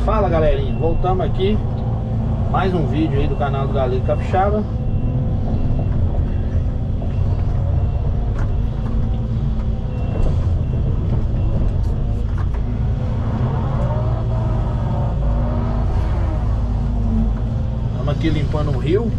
Fala galerinha, voltamos aqui. Mais um vídeo aí do canal do Galego Capixaba. Estamos aqui limpando o rio.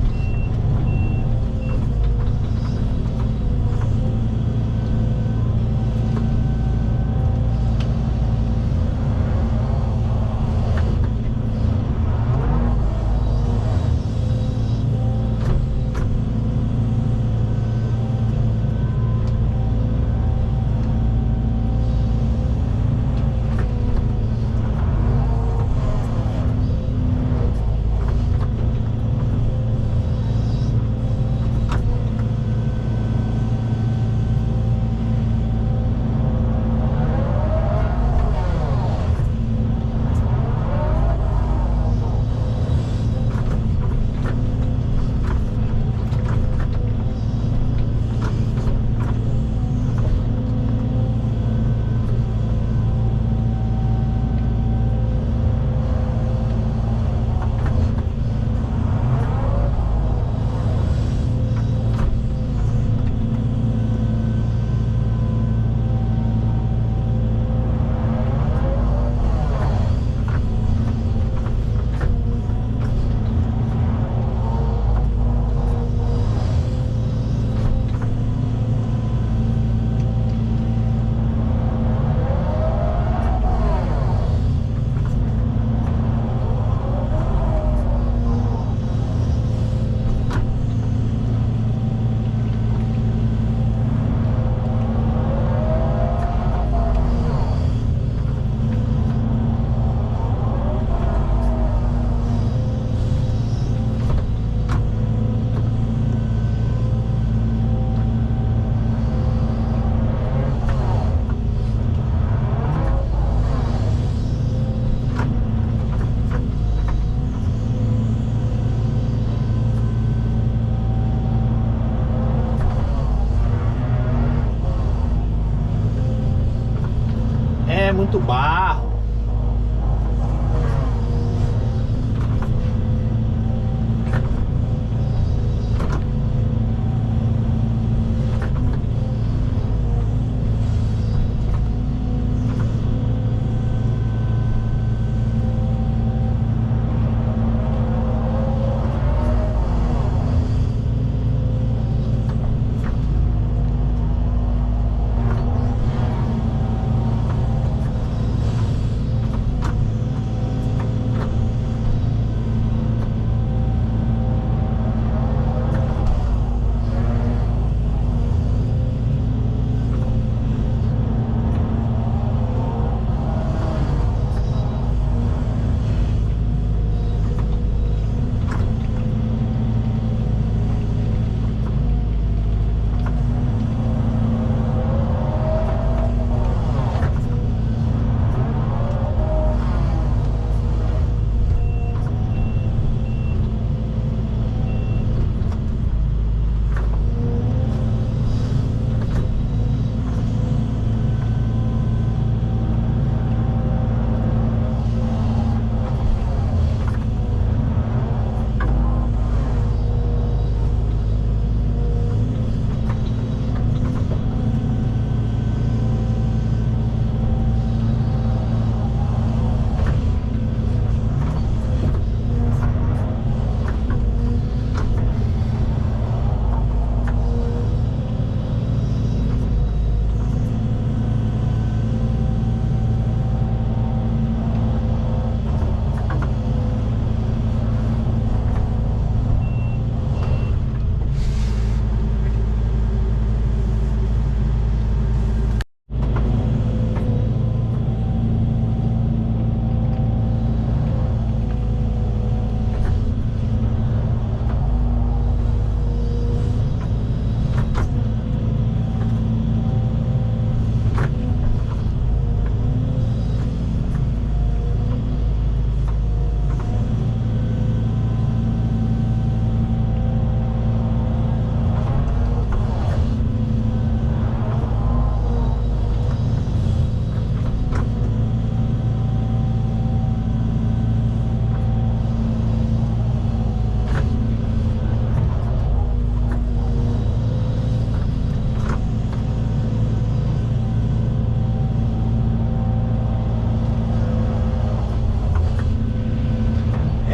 É muito barro.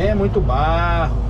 É muito barro.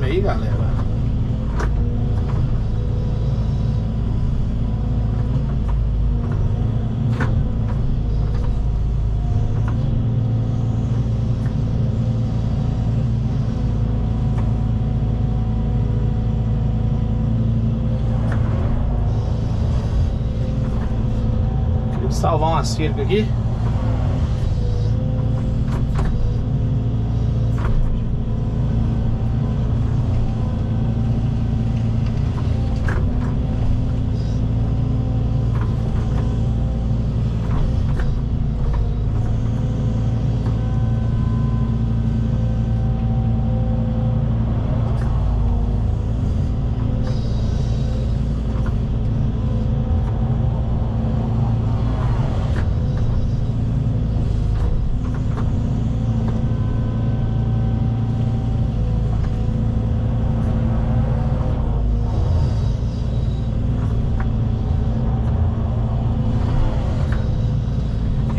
Aí, galera. Vou salvar uma cerca aqui.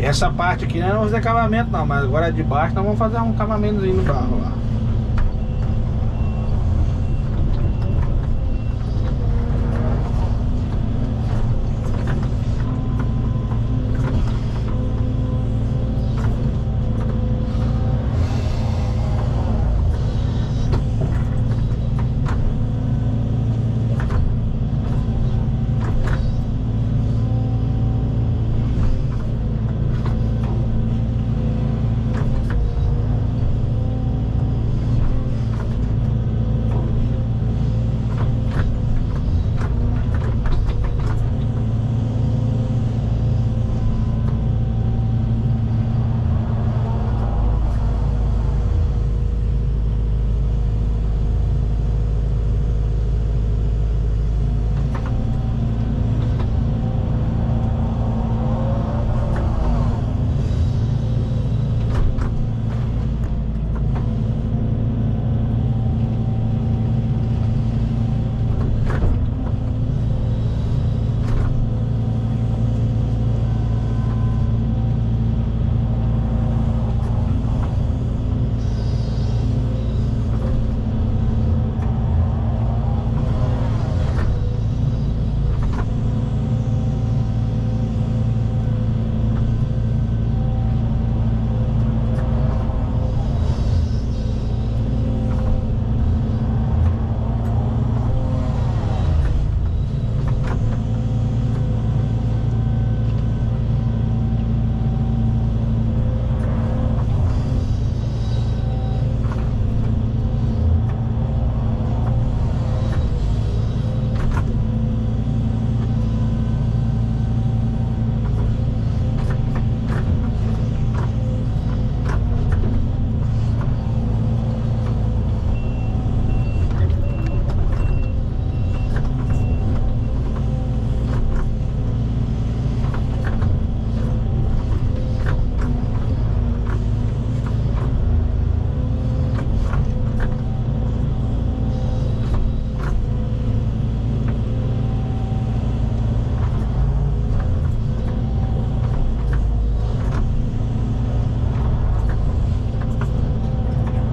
Essa parte aqui nós não vamos fazer acabamento não, mas agora de baixo nós vamos fazer um acabamentozinho no barro lá.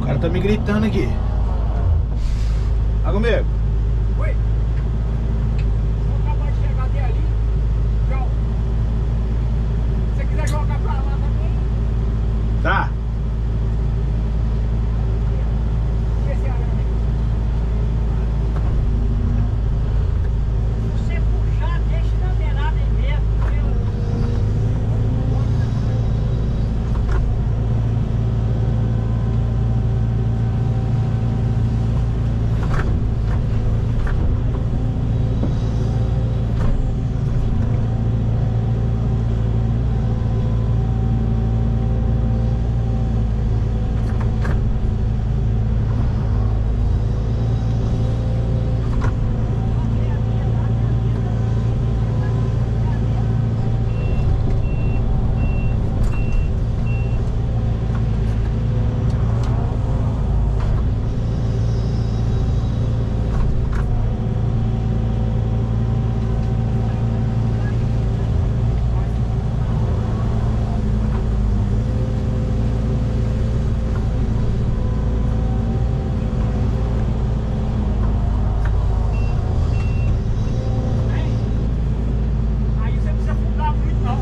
cara tá me gritando aqui. Tá comigo? Oi. Vou acabar de chegar até ali. Tchau. Se você quiser jogar pra lá também. Tá. Esse arame. Se você puxar, deixa na beirada aí mesmo. Aí você não precisa afundar muito não.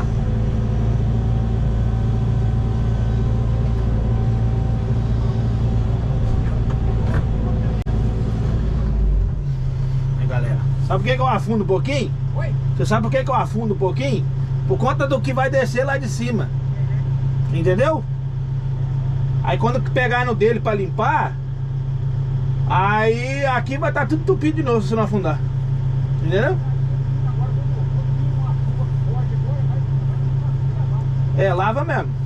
Aí, galera. Sabe por que que eu afundo um pouquinho? Oi. Você sabe por que que eu afundo um pouquinho? Por conta do que vai descer lá de cima. Entendeu? Aí quando pegar no dele pra limpar, aí aqui vai estar tudo entupido de novo se você não afundar. Entendeu? Agora vou uma chuva forte agora, vai É, lava mesmo.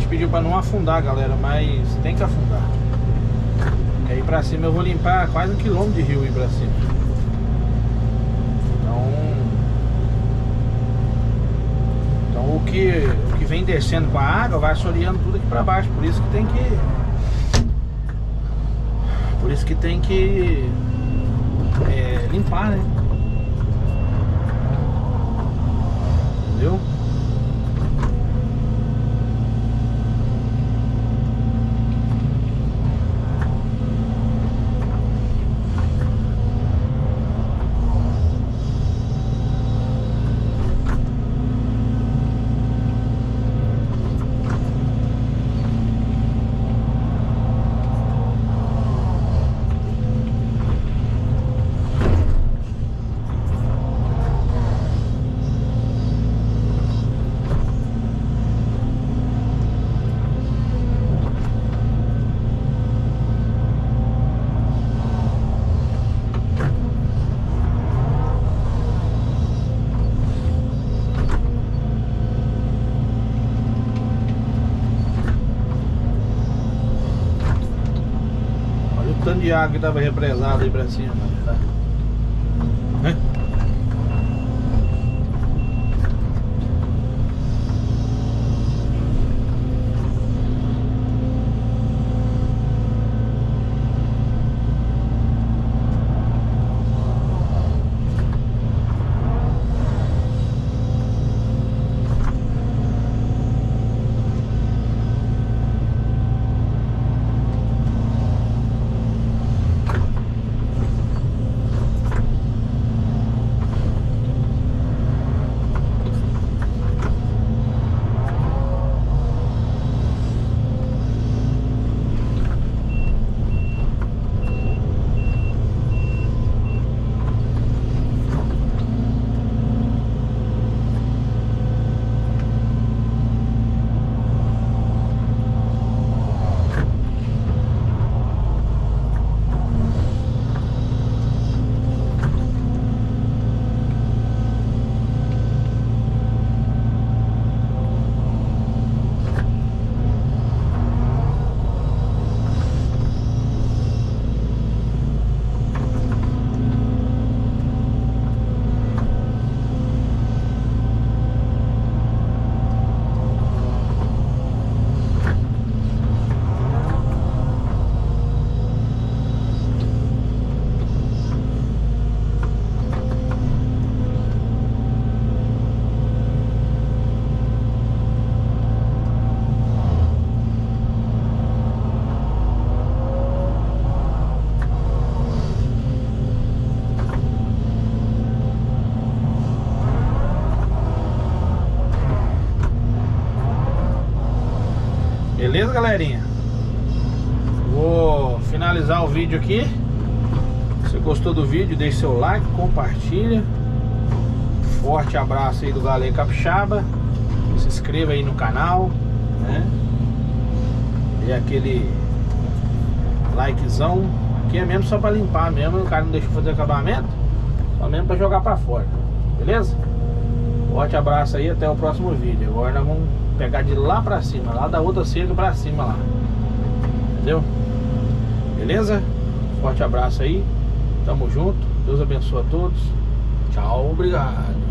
Pediu pra não afundar, galera, mas tem que afundar. E aí pra cima eu vou limpar quase 1 quilômetro de rio aí pra cima. Então o que vem descendo com a água vai assoreando tudo aqui pra baixo. Por isso que tem que limpar, né? Entendeu? de água que tava represado aí pra cima, tá? Né? Beleza, galerinha? Vou finalizar o vídeo aqui. Se você gostou do vídeo, deixe seu like, compartilha. Forte abraço aí do Galego Capixaba. Se inscreva aí no canal, né? E aquele likezão. Aqui é mesmo só pra limpar mesmo. O cara não deixa eu fazer acabamento. Só mesmo pra jogar pra fora. Beleza? Forte abraço aí, até o próximo vídeo. Agora nós vamos pegar de lá pra cima, lá da outra cerca pra cima lá. Entendeu? Beleza? Forte abraço aí. Tamo junto. Deus abençoe a todos. Tchau, obrigado.